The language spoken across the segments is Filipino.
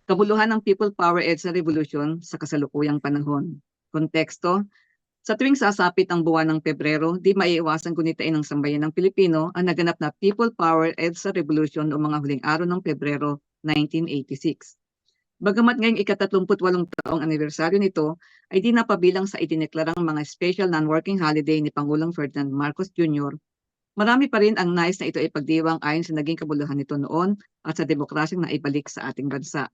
Kabuluhan ng People Power EDSA Revolution sa kasalukuyang panahon. Konteksto, sa tuwing sasapit ang buwan ng Pebrero, di maiiwasang gunitain ng sambayan ng Pilipino ang naganap na People Power EDSA Revolution noong mga huling araw ng Pebrero 1986. Bagamat ngayong ika-38 taong anibersaryo nito ay di napabilang sa itineklarang mga special non-working holiday ni Pangulong Ferdinand Marcos Jr., marami pa rin ang nais na ito ay pagdiwang ayon sa naging kabuluhan nito noon at sa demokrasyang naibalik sa ating bansa.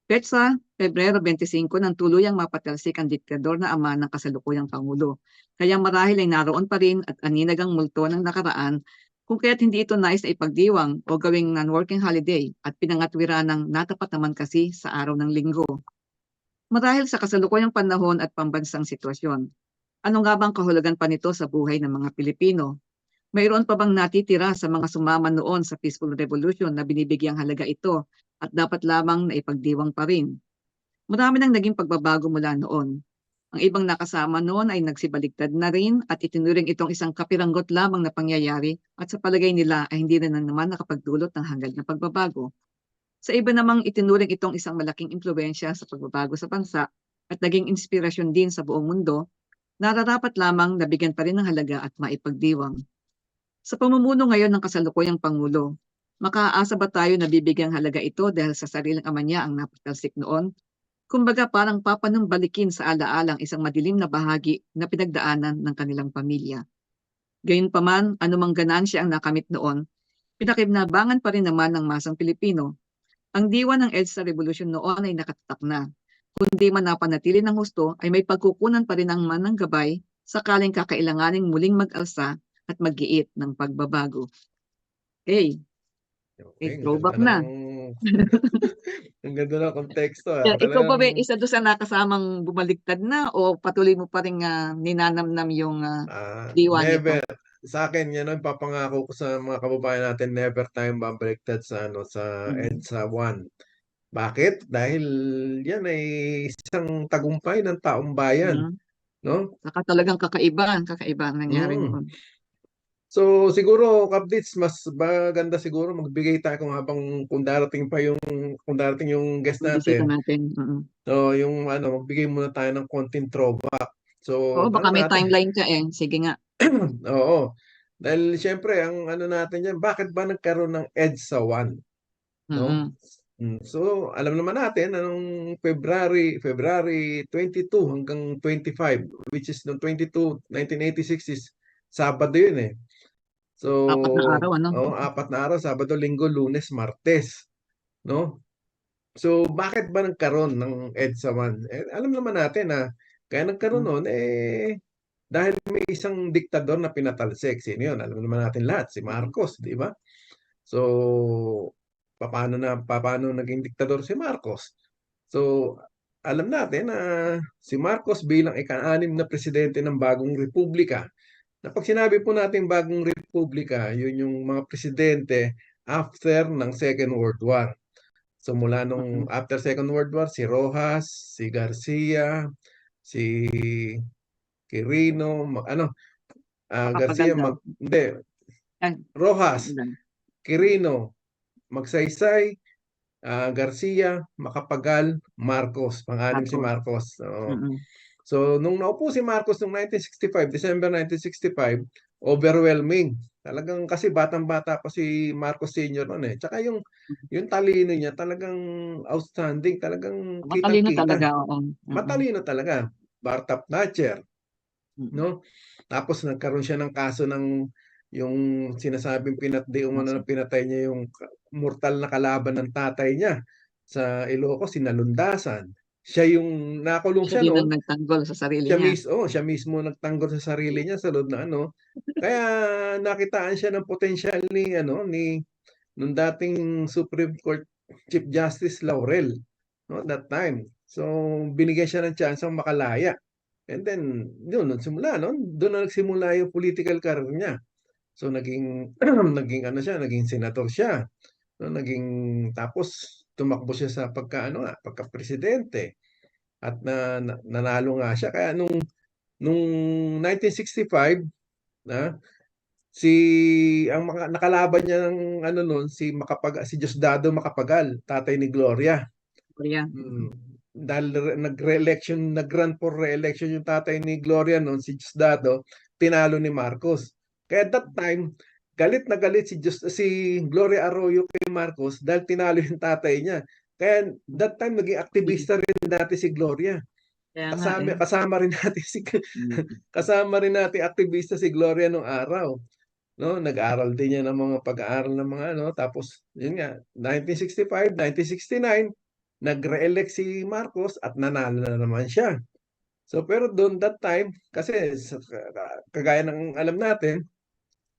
Petsa, Pebrero 25 nang tuluyang mapatalsik ang diktador na ama ng kasalukuyang Pangulo. Kaya marahil ay naroon pa rin at aninagang multo ng nakaraan kung kaya't hindi ito nais na ipagdiwang o gawing non-working holiday at pinangatwiran ng natapat naman kasi sa araw ng linggo. Marahil sa kasalukuyang panahon at pambansang sitwasyon, ano nga bang kahulugan pa nito sa buhay ng mga Pilipino? Mayroon pa bang natitira sa mga sumama noon sa Peaceful Revolution na binibigyang halaga ito at dapat lamang na ipagdiwang pa rin? Marami nang naging pagbabago mula noon. Ang ibang nakasama noon ay nagsibaligtad na rin at itinuring itong isang kapiranggot lamang na pangyayari at sa palagay nila ay hindi na naman nakapagdulot ng hangad na pagbabago. Sa iba namang itinuring itong isang malaking impluwensya sa pagbabago sa bansa at naging inspirasyon din sa buong mundo, nararapat lamang nabigyan pa rin ng halaga at maipagdiwang. Sa pamumuno ngayon ng kasalukuyang Pangulo, makaaasa ba tayo na bibigyang halaga ito dahil sa sariling ama niya ang napatalsik noon? Kumbaga parang papanumbalikin sa alaalang isang madilim na bahagi na pinagdaanan ng kanilang pamilya. Gayunpaman, anumang ganansya ang nakamit noon, pinakinabangan pa rin naman ng masang Pilipino. Ang diwa ng EDSA Revolution noon ay nakatatak na. Kundi man napanatili ng husto ay may pagkukunan pa rin ng manang gabay sakaling kakailanganing muling mag-alsa at mag-giit ng pagbabago. Okay, Okay, ang throwback ganda na. ang ganda ng konteksto. Ikaw ba Talagang isa doon sa nakasamang bumaliktad na o patuloy mo pa rin ninanamnam yung diwa nito? never sa akin yan ang papangako ko sa mga kababayan natin, never tayong babaliktad sa sa Mm. EDSA 1. Bakit? Dahil yan ay isang tagumpay ng taong bayan, Mm. no? Saka talagang kakaiba ang nangyari Mm. noon. So siguro updates mas maganda siguro magbigay tayo kung darating yung guest Yung bisita natin. natin. So yung magbigay muna tayo ng konting throwback. So Oo, baka ano may natin? timeline ka eh. Sige nga. Oo. Dahil siyempre ang natin yan, bakit ba nagkaroon ng EDSA 1, no? Mm. So alam naman natin anong February 22 hanggang 25, which is no 22 1986 is Sabado yun eh. So, 4 na araw, ano? 4 na araw, Sabado, Linggo, Lunes, Martes, no? So, bakit ba nagkaroon ng EDSA 1? Alam naman natin na kaya nagkaroon Mm. noon dahil may isang diktador na pinatalsik. Sino yun? Alam naman natin lahat, si Marcos, di ba? So, paano naging diktador si Marcos? So, alam natin na si Marcos bilang ika-6 na presidente ng bagong republika, na pag sinabi po natin bagong republika, yun yung mga presidente after ng Second World War. So mula nung Mm. after Second World War, si Rojas, si Garcia, si Quirino, Makapagal Garcia, daw. hindi, Ay, Rojas, ilan? Quirino, Magsaysay, Garcia, Macapagal, Marcos, pang-anim si Marcos. Marcos. Oo. Mm. So, nung naupo si Marcos noong 1965, December 1965, overwhelming. Talagang kasi batang-bata pa si Marcos Sr. noon eh. Tsaka yung talino niya talagang outstanding, talagang Matalino talaga, kitang-kita. oo. Mm. Matalino talaga. Bar top notcher, Mm. no? Tapos nagkaroon siya ng kaso ng yung sinasabing pinatay niya yung mortal na kalaban ng tatay niya sa Ilocos, sinalundasan. Siya yung nakulong Siya siya din ang noon. nagtanggol sa sarili niya. Siya mismo nagtanggol sa sarili niya sa loob na Kaya nakitaan siya ng potensyal ni nung dating Supreme Court Chief Justice Laurel, no, that time. So binigyan siya ng chance ang makalaya. And then doon na nagsimula yung political career niya. So naging naging senador siya. No, tapos tumakbo siya sa pagka-presidente at nanalo nga siya. Kaya nung 1965 na nakalaban niya ng si Diosdado Macapagal, tatay ni Gloria. Korea. Dahil nag-run for re-election yung tatay ni Gloria noon, si Diosdado, tinalo ni Marcos. Kaya at that time, galit na galit si Gloria Arroyo kay Marcos dahil tinalo yung tatay niya. Kaya that time naging aktivista rin dati si Gloria. Kaya nga eh. Kasama rin natin kasama rin natin aktivista si Gloria nung araw. No, nag-aral din niya ng mga pag-aaral ng mga ano, tapos yun nga 1965, 1969 nag-re-elect si Marcos at nanalo na naman siya. So pero doon that time kasi kagaya ng alam natin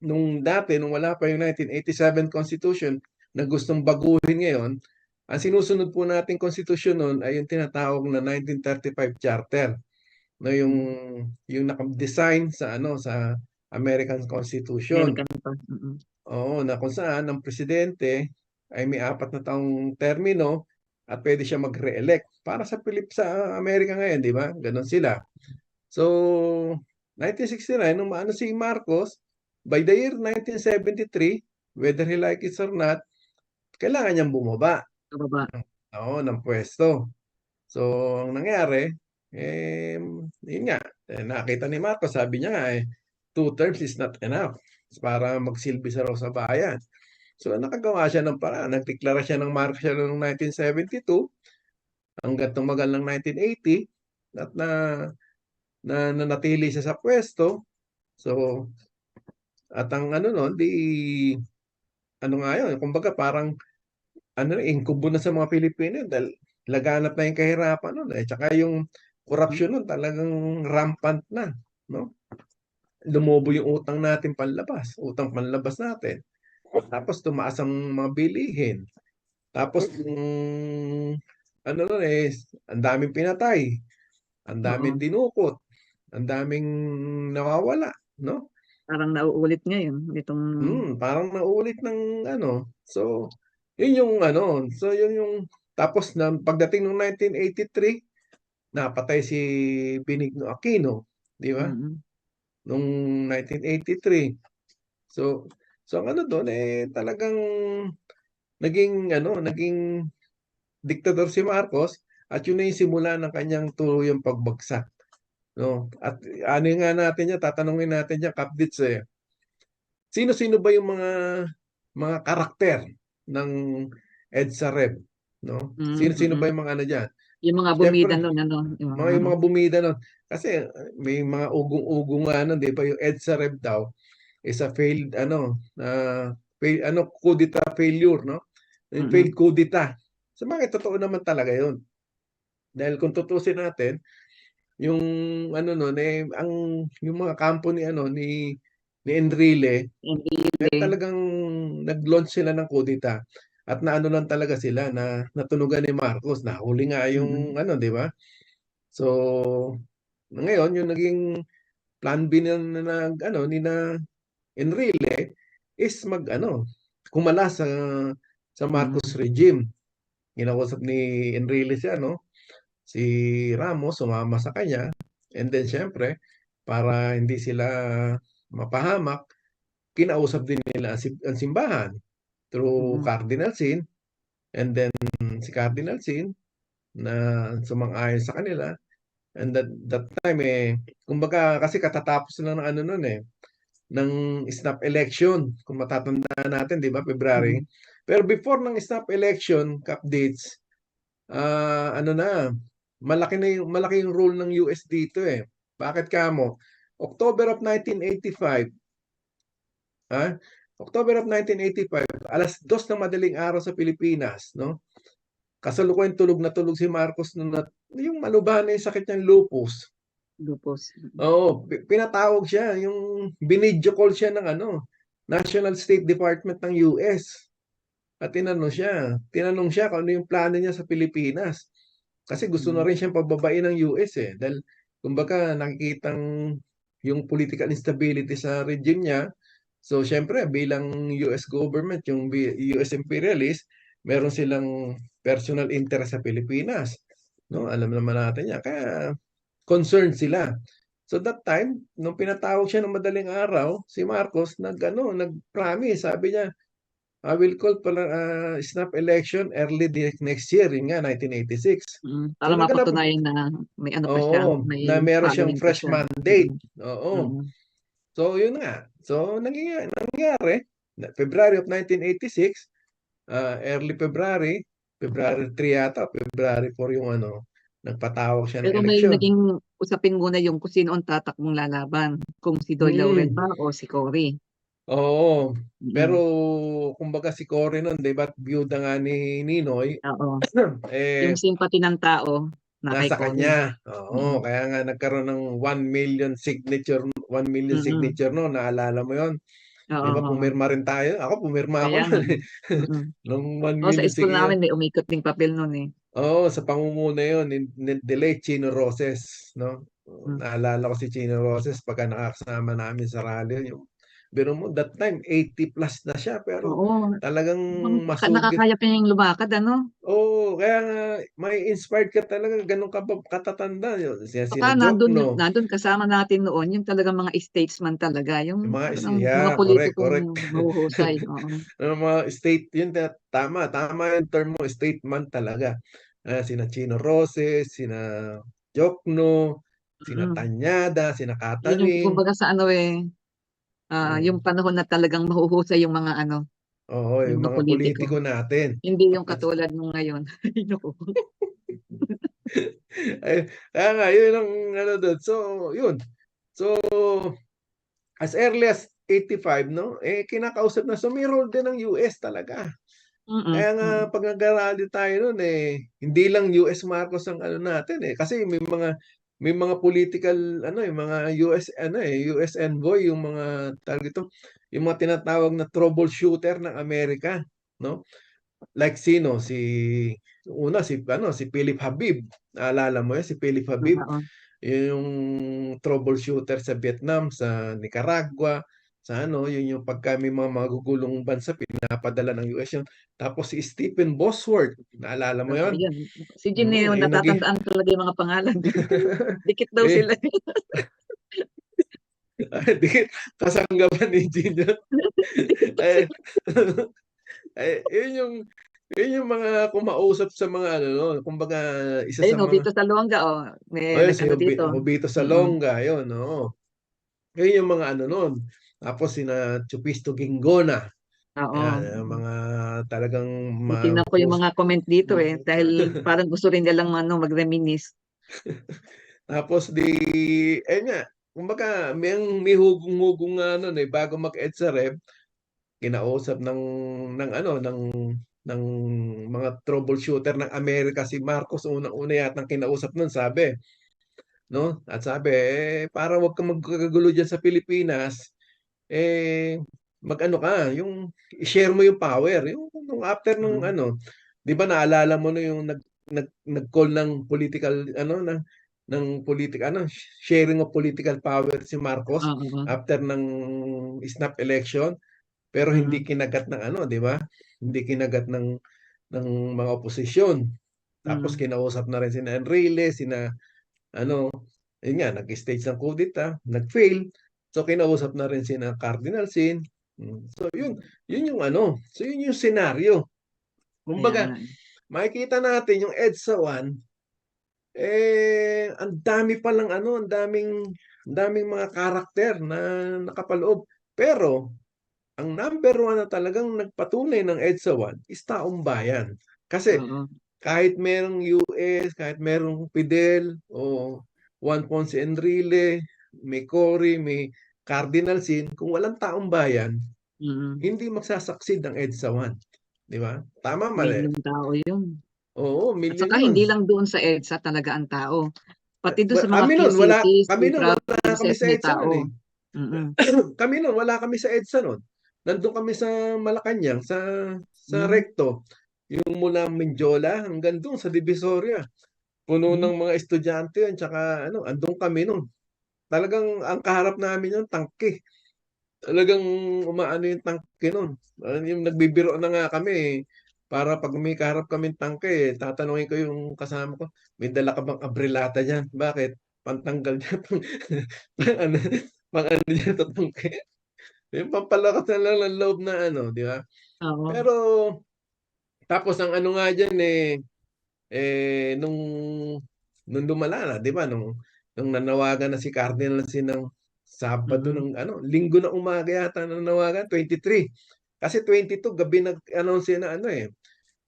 nung dati nung wala pa yung 1987 Constitution na gustong baguhin ngayon, ang sinusunod po nating konstitusyon noon ay yung tinatawag na 1935 Charter. No, yung naka-design sa ano sa American Constitution. American pa. Oo, na kung saan ang presidente ay may 4 na taong termino at pwede siya mag-re-elect. Para sa sa Amerika ngayon, di ba? Ganon sila. So, 1969, nung maano si Marcos, by the year 1973, whether he like it or not, kailangan niyang bumaba. Baba. Oo, ng pwesto. So, ang nangyari, yun nga, nakita ni Marcos, sabi niya nga 2 terms is not enough para magsilbi sa raw sa bayan. So, nakagawa siya ng paraan. Nagdeklara siya ng martial law noong 1972 hanggang tumagal ng 1980 at nanatili siya sa pwesto. So, at ang ano nun, ano nga yun, kumbaga parang ano, inkubo na sa mga Pilipino dahil laganap na yung kahirapan nun eh. Tsaka yung corruption nun talagang rampant na, no? Lumobo yung utang natin panlabas, utang panlabas natin. Tapos tumaas ang mga bilihin. Tapos ano nun eh, ang daming pinatay, ang daming Oo. dinukot, ang daming nawawala, no? Parang nauulit ngayon itong Parang nauulit ng ano. So, yun yung ano, so yun yung tapos na pagdating ng 1983, napatay si Benigno Aquino, di ba? Nung 1983. So, ang ano doon eh talagang naging diktador si Marcos at yun na yung simula ng kanyang tuluyang pagbagsak, no? At ano nga natin yan, tatanungin natin yan, Kapdits eh. Sino-sino ba yung mga karakter ng EDSA Rev, no? Sino-sino ba yung mga ano diyan? Yung mga bumida Siyempre, nun, ano, yung mga bumida nun. Kasi may mga ugong-ugong nga nun, di ba? Yung EDSA Rev daw is a failed coup d'etat failure, no? Yung failed coup d'etat. So bakit totoo naman talaga yun? Dahil kung tutusin natin, yung ano nun eh yung mga kampo ni Enrile talagang nag-launch sila ng kudita at naano lang talaga sila na natunugan ni Marcos. Nahuli nga yung ano, di ba? So, ngayon yung naging plan B ni na Enrile is kumala sa Marcos regime. Kinausap ni Enrile siya, no? Si Ramos sumama sa kanya and then syempre para hindi sila mapahamak, kinausap din nila ang simbahan through Cardinal Sin and then si Cardinal Sin na sumang-ayon sa kanila and that time kumbaga kasi katatapos lang ng ano nun ng snap election kung matatandaan natin, di ba, February. Pero before ng snap election, updates, ano na, malaki yung role ng US dito eh. Bakit kamo? October of 1985, October of 1985, alas 2 ng madaling araw sa Pilipinas, no? Kasalukuyan tulog na tulog si Marcos yung malubha na yung sakit niyang lupus. Lupus. Oo, pinatawag siya, yung binidyo call siya ng National State Department ng US. At tinanong siya kung ano yung plano niya sa Pilipinas. Kasi gusto na rin siyang pababain ng US eh. Dahil kumbaga nakikitang yung political instability sa regime niya. So syempre bilang US government, yung US imperialist, meron silang personal interest sa Pilipinas. No, alam naman natin yan. Kaya concerned sila. So that time, nung pinatawag siya ng madaling araw, si Marcos nag-promise, sabi niya, I will call pala snap election early next year, yun nga 1986. Para So naganap, mapatunayan na may ano pa siya, oo, na may meron siyang following pa fresh siya. mandate. Oo. Mm. So yun nga. So nangyari, February of 1986, early February, February 3 yata, February 4 yung ano, nagpatawag siya ng Pero may eleksyon. naging usapin muna yung kung sino ang tatakbong lalaban, kung si Doy Laurel Mm. ba o si Cory. Oo. Pero Mm. kumbaga si Cory nun, 'di ba, byuda nga ni Ninoy, Oo. eh Yung sympathy ng tao na kay nasa Cory. kanya. Oo, Mm. kaya nga nagkaroon ng 1 million signature, 1 million Mm. signature no, naalala mo 'yon? 'Di Oo, ba oo. pumirma rin tayo? Ako pumirma ako Kaya nga. nun eh. Mm. Nung one Oo, sa million school signature. namin may umikot ding papel nun eh. Oo, sa pangunguna 'yon ni Delay Chino Roses, no? Hmm. Naalala ko si Chino Roses pagka nakakasama namin sa rally, yung biro mo that time 80 plus na siya pero Oo, talagang bang masugid. nakakaya pa niyang lumakad ano? Oo, kaya nga mai-inspired ka talaga gano'n ka pa katatanda, Baka sina Jokno, nandun kasama natin noon yung talagang mga statesman talaga, yung yung mga talagang mga yeah, correct, pulitikong correct. mahuhusay, oo. Yung mga state yun tama, tama yung term mo, statement talaga. Sina Chino Roses, sina Jokno, sina Mm. Tañada, sina Yun yung Catalin. kumbaga sa ano eh, yung Hmm, panahon na talagang mahuhusay yung mga ano, oo, yung yung mga mga pulitiko. pulitiko natin. Hindi yung At katulad nung ngayon. Ay naku. ay kaya nga yun ang ano dun. So, yun. So, as early as 85 'no, kinakausap na, so may role din ng US talaga. Mm. Kaya nga Mm. 'pag nag-rally tayo nun, hindi lang US Marcos ang ano natin, kasi may mga political ano, yung mga US ano, US envoy, yung mga tawag dito, yung mga tinatawag na troubleshooter ng Amerika, 'no? Like sino, si Philip Habib, naalala mo yun, si Philip Habib? Oo. Yung troubleshooter sa Vietnam, sa Nicaragua, sa ano, yun yung pagka may mga magugulong bansa pinapadala ng US yun. Tapos si Stephen Bosworth, naalala mo Oo, yun? yan. Si Gineo Yung natatandaan talaga yung mga pangalan. Dikit daw eh, sila. di kasanggapan ni Gino. Eh, yun yung mga kumausap sa mga ano, no, kumbaga isa sa Ayun oh, mga, Vito Salonga oh, may ayun si nag-ano dito. Jovito Mm. Salonga, yun, oo. Yun yung mga ano nun. Tapos sina Chupisto Ginggona. Oo. Yan, ang mga talagang Titingnan ko yung mga comment dito eh, dahil parang gusto rin nilang ano, mag-reminisce. tapos ayun nga, kumbaga may hugong-hugong nga nun bago mag-EDSA Rev, kinausap ng ano, ng mga troubleshooter ng Amerika si Marcos, unang-una yatang kinausap nun, sabi, 'no? At sabi, para wag kang magkakagulo diyan sa Pilipinas, eh, mag-ano ka, yung i-share mo yung power. Yung nung after nung Mm. ano, 'di ba naalala mo na yung nag-call ng political ano, sharing of political power si Marcos Oo, oo. after ng snap election, pero hindi Mm. kinagat ng ano, 'di ba? Hindi kinagat ng mga oposisyon. Tapos Mm. kinausap na rin sina Enrile, sina ano, yun nga, nag-stage ng kudeta, nag-fail. So, kinausap na rin sina Cardinal Sin. So, yun yung ano. So, yun yung senaryo. Kaya Kumbaga, nga eh. makikita natin yung EDSA 1, ang dami palang ano, ang daming mga karakter na nakapaloob. Pero, ang number one na talagang nagpatunay ng EDSA 1 is taong bayan. Kasi, Oo. kahit merong US, kahit merong Fidel o Juan Ponce Enrile, may Cory, may Cardinal Sin, kung walang taong bayan, Mm. hindi magsasucceed ang EDSA 1, 'di ba? Tama, mali? Milyong tao yun. Oo, At milyon saka 'yun. hindi lang doon sa EDSA talaga ang tao. Pati doon Well, sa mga QCCs, kami yung nun wala kami provinces sa may EDSA nun, tao. Mm. Kami nun wala kami sa EDSA nun. Nandun kami sa Malacanang, sa Hmm. Recto, yung mula Menjola hanggang dun sa Divisoria. Puno Hmm. ng mga estudyante yun, tsaka ano, andun kami nun. Talagang ang kaharap namin yung tangke. Talagang umaano yung tangke nun. Yung nagbibiro na nga kami, para pag may kaharap kaming tangke, tatanungin ko yung kasama ko, may dala ka bang abrilata diyan? Bakit? Pantanggal diyan, pang ano, pang ano diyan sa tangke. Yung pampalakas na lang ng loob na ano, di ba? Oo. Pero tapos ang ano nga diyan, nung lumala na, 'di ba, nung nanawagan na si Cardinal Sin ng Sabado Mm. ng ano, Linggo ng umaga yata nanawagan, 23. Kasi 22 gabi nag-announce yan na ano,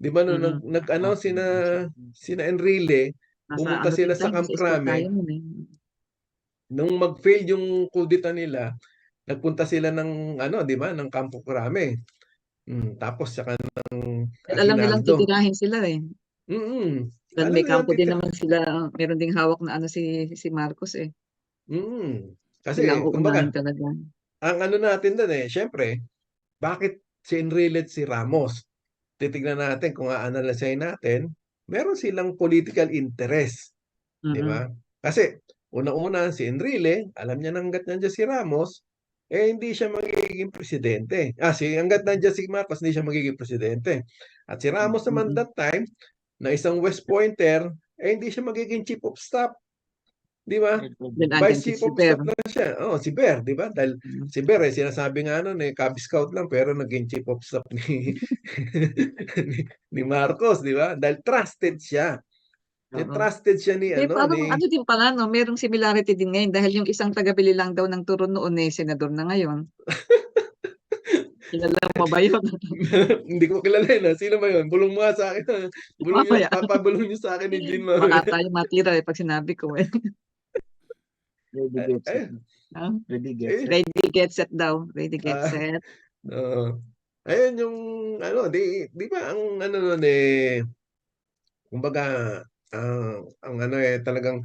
'di ba nung Mm. nag-announce sina Enrile, Nasa pumunta ano din sila sa tayo, Camp nasa school tayo Crame, nun, eh. nung mag-fail yung kudeta nila, nagpunta sila ng ano, 'di ba, ng Campo Crame. Tapos saka ng Dahil alam nilang Aguinaldo. titirahin sila, eh. Mm. Dahil Alam may nilang kampo din titira naman sila, meron ding hawak na ano si Marcos, eh. mm. Sila ang Kasi kumbaga, uunahin talaga. ang ano natin dun, siyempre, bakit si Enrile at si Ramos? Titignan natin kung a-analysehin natin, meron silang political interest, 'di Mm. ba? Kasi unang-una si Enrile, alam niya na hangga't nandiyan si Ramos, hindi siya magiging presidente. Hangga't nandiyan si Marcos, hindi siya magiging presidente. At si Ramos naman Mm. that time, na isang West Pointer, hindi siya magiging chief of staff, 'di ba? Then Vice andyan chief si of Ber. staff na siya. Oh, si Ber, 'di ba? Dahil Mm. si Ber sinasabi nga noon Cub Scout lang pero naging chief of staff ni ni, ni Marcos, 'di ba? Dahil trusted siya. Yung Oo. trusted siya ni Eh, ano parang ni ano din pala 'no, merong similarity din ngayon dahil yung isang tagabili lang daw ng turon noon, eh, senador na ngayon. Kilala mo ba yun? Hindi ko kilala yun, Sino ba yun? Bulong mo nga sa akin, Bulong niyo, Mamaya. papabulong niyo sa akin ni Jean Baka mamaya. tayo matira, eh, 'pag sinabi ko, eh. Ready, Ay, get, set. ay, Ah, Ready, get, eh, set. ready, get, set daw. Ready, get, ah, set. oo. Ayun yung ano, 'di ba ang ano nun, kumbaga, ang ano, talagang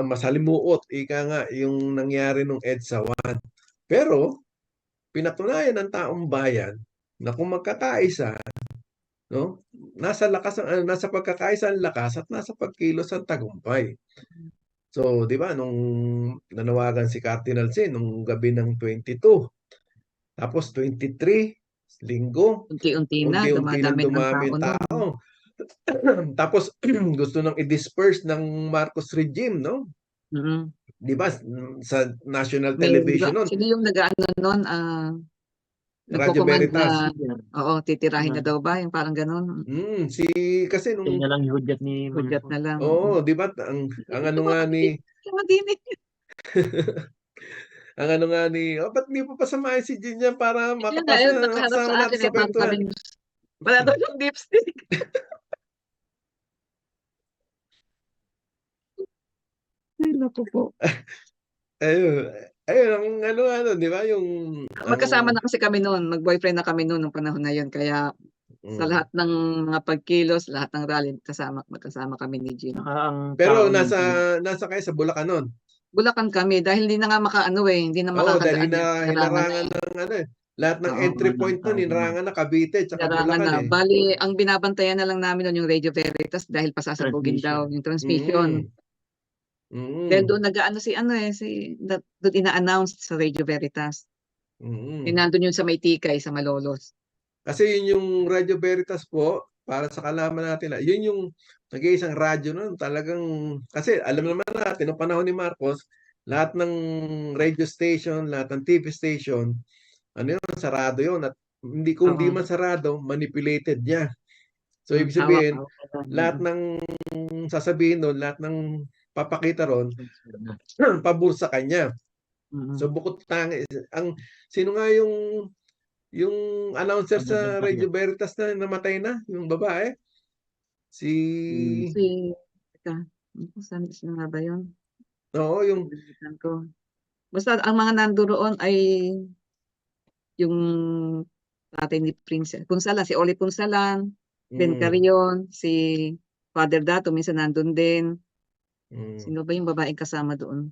masalimuot, ika nga, yung nangyari nung EDSA 1. Pero pinatunayan ng taong bayan na kung magkakaisa, 'no, nasa pagkakaisa ang lakas at nasa pagkilos ang tagumpay. So, 'di ba nung nanawagan si Cardinal Sin nung gabi ng 22, tapos 23, Linggo, Unti-unti na, unti-unti ng dumadami ng dumami tao yung nun. tao. Tapos gusto nang i-disperse ng Marcos regime, 'no? Mm. 'Di ba sa national May 'di ba television nun, sino yung nag-aano nun, Radyo nagko-command na Veritas. oo, titirahin na daw ba, yung parang gano'n. Kasi Tayo nung na lang yung hudyat ni Hudyat Marcos. na lang, oo, mm. 'di ba ang ano nga ni Madinig. ang ano nga ni, ba't di mo pasamahin si Jean diyan para Kaya nga, eh, nakaharap makasama sa natin akin, sa eh, parang sabi kwentuhan? niya, wala daw siyang lipstick. Ay, naku po. Ayun, ayun ang ano, 'di ba yung ang Magkasama na kasi kami no'n, mag-boyfriend na kami no'n nung panahon na yun kaya sa hmm. lahat ng mga pagkilos, lahat ng rally magkasama kami ni Jean. Saka ang Pero tao nasa kayo sa Bulacan nun? Bulacan kami dahil hindi na nga makaano, eh, hindi na Oo, dahil makakadaan, eh, hinarangan na, hinarangan eh. ng ano, lahat ng Oo, entry ng point nun tao. hinarangan na Cavite tsaka hinarangan Bulacan, na. eh. Bale ang binabantayan na lang namin nun yung Radio Veritas dahil pasasabugin daw Transmission. yung transmission. Mm, Dahil mm, doon nag-aano si ano, eh, do'n ina-announce sa Radio Veritas. Eh, mm. nandun yun sa May Tikay, sa Malolos. Kasi yun yung Radyo Veritas po, para sa kaalaman natin, yun yung nag-iisang radyo nun talagang kasi alam naman natin nung panahon ni Marcos, lahat ng radio station, lahat ng TV station, ano yun, sarado yun at kung hindi Oo, man sarado, manipulated niya. So ibig sabihin, hawak-hawak na lang, lahat ng sasabihin nun, lahat ng papakita ron, Transfer na. pabor sa kanya. So mm. bukod sino nga yung announcer Ano din sa tayo? Radio Veritas na namatay na, yung babae? Si, Si teka, sino nga ba yun? oo, yung, Nakalimutan ko. Basta ang mga nandoroon ay yung tatay ni Prince Punsalan, si Oli Punsalan, Ben mm, Carrion, si Father Dato minsan nandun din. mm, Sino ba yung babaeng kasama doon?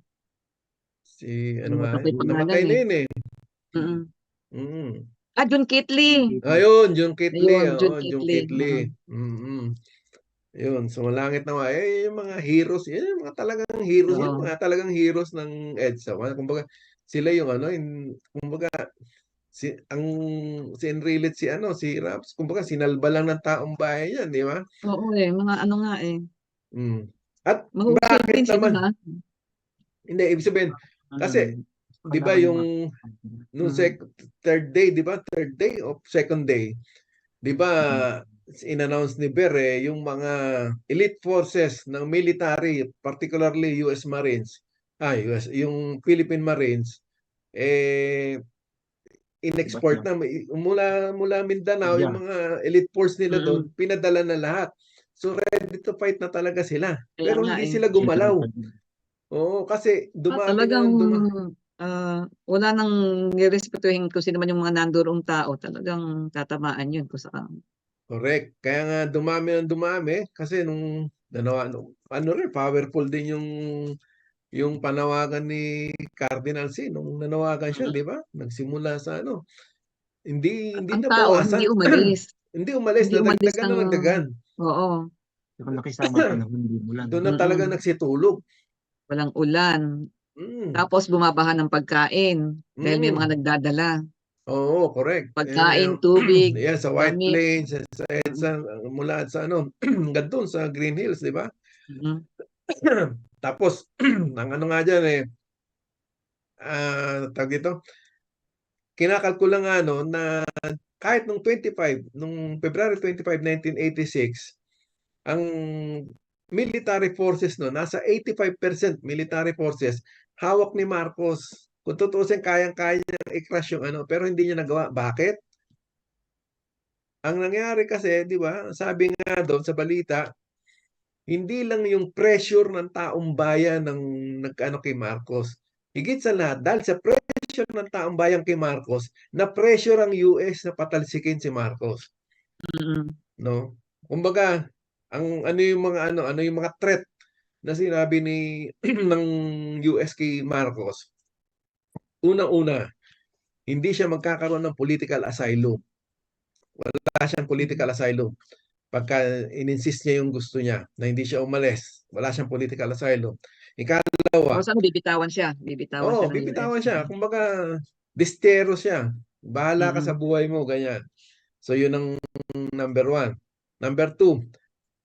ano nga, Nakalimutan ko yung pangalan, namatay na eh. yun eh. Mm. Mm. Jun Kitly. Ayun, June Kitley, Ayun, Jun June Kitly, Kitley. Yun, Sumalangit na yung mga heroes, yan yung mga talagang heroes, yan oo. mga talagang heroes ng EDSA. Kumbaga, sila yung ano, kumbaga, ang si Enrile at si Raps, kumbaga sinalba lang ng taong bayan yan, di ba? Oo, eh, mga ano nga, eh, Mm. At mahusay bakit din sila, naman? ha? Hindi, ibig sabihin, kasi 'di ba yung nung third day, 'di ba? Third day o second day, 'di ba? In-announce ni Ber yung mga elite forces ng military, particularly US Marines, yung Philippine Marines, eh, in-export na mula Mindanao, yung mga elite force nila doon, pinadala na lahat. So ready to fight na talaga sila. Kaya Pero nga hindi eh. sila gumalaw. Oo, kasi Talagang dumami. wala nang nirespetuhin kung sino man yung mga nandoong tao. Talagang tatamaan yun kung saan. Correct. Kaya nga dumami ng dumami kasi nung ano rin, powerful din yung panawagan ni Cardinal C nung nanawagan siya, di ba? Nagsimula sa ano, hindi Ang tao hindi nabawasan. umalis. Hindi umalis, Hindi umalis nadagdagan ng na nagdagan. oo, Saka nakisama ang panahon, hindi ulan. Doon na talaga nagsitulog. walang ulan. Mm. Tapos bumabaha ng pagkain dahil may mga Mm. nagdadala. Oo, correct. Pagkain, tubig, Yan, sa White damit. Plains, sa EDSA, mula sa ano, hanggang doon sa Green Hills, di ba? Tapos, ang ano nga dyan tawag ito, kinakalkula nga na kahit nung February 25, 1986, ang military forces nasa 85% military forces, hawak ni Marcos. Kung tutusin, kayang-kaya niyang i-crush yung ano, pero hindi niya nagawa. Bakit? Ang nangyari kasi, di ba, sabi nga doon sa balita, hindi lang yung pressure ng taong bayan ng nag-ano kay Marcos. Higit sa lahat, dahil sa pressure ng taong bayan kay Marcos, na pressure ang US na patalsikin si Marcos. No? Kumbaga, ano yung mga threat na sinabi ng US kay Marcos. Unang-una, hindi siya magkakaroon ng political asylum. Wala siyang political asylum. Pagka in-insist niya yung gusto niya na hindi siya umalis, wala siyang political asylum. Ikalawa, Sana bibitawan siya. Bibitawan siya ng US. bibitawan siya. Kumbaga, distero siya. Bahala ka sa buhay mo, ganyan. So, yun ang number one. Number two,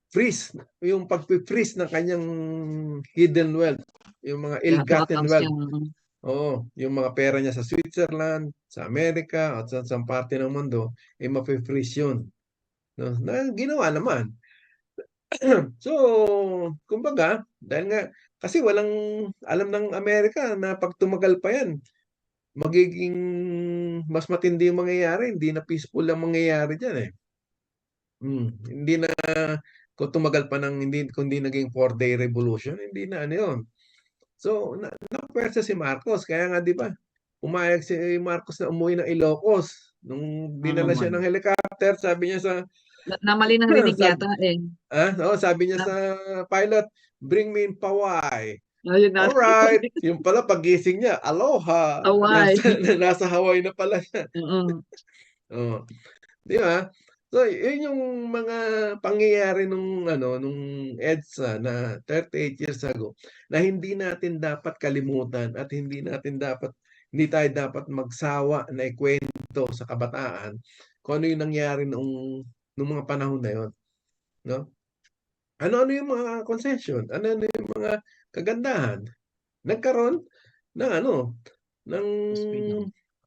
freeze. Yung pag-freeze ng kanyang hidden wealth. Yung mga ill-gotten Accounts niya. wealth. Oo, yung mga pera niya sa Switzerland, sa Amerika, at sa parte ng mundo, mape-freeze yun. No? Na ginawa naman. So, kumbaga, dahil nga, kasi walang alam ng Amerika na pag tumagal pa yan, magiging mas matindi yung mangyayari. Hindi na peaceful ang mangyayari dyan eh. Hindi na, kung tumagal pa kung hindi naging 4-day revolution, hindi na ano yun. So, napwersa si Marcos. Kaya nga, di ba, umayag si Marcos na umuwi ng Ilocos. Nung dinala siya ng helicopter, sabi niya Namali ng rinig yata eh. sabi niya sa pilot, bring me in Pawai. Ayun na. Alright. Yung pala, pagising niya, aloha. Hawaii. Nasa Hawaii na pala siya. Oh. Di ba? So, yun yung mga pangyayari nung EDSA na 38 years ago na hindi natin dapat kalimutan at hindi tayo dapat magsawa na ikwento sa kabataan kung ano yung nangyari nung mga panahon na yun. No? Ano yung mga concession? Ano yung mga kagandahan? Nagkaroon ng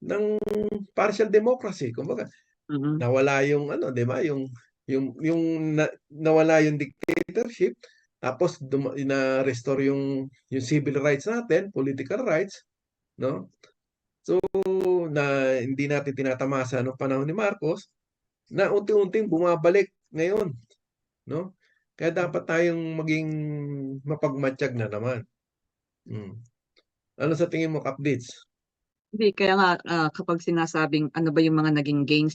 ng partial democracy. Kumbaga, nawala yung di ba? Nawala yung dictatorship, tapos na-restore yung civil rights natin, political rights, no? So, na hindi natin tinatamasa noong panahon ni Marcos, na unti-unting bumabalik ngayon, no? Kaya dapat tayong maging mapagmatsyag na naman. Ano sa tingin mo, Kapdits? Hindi, kaya nga kapag sinasabing ano ba yung mga naging gains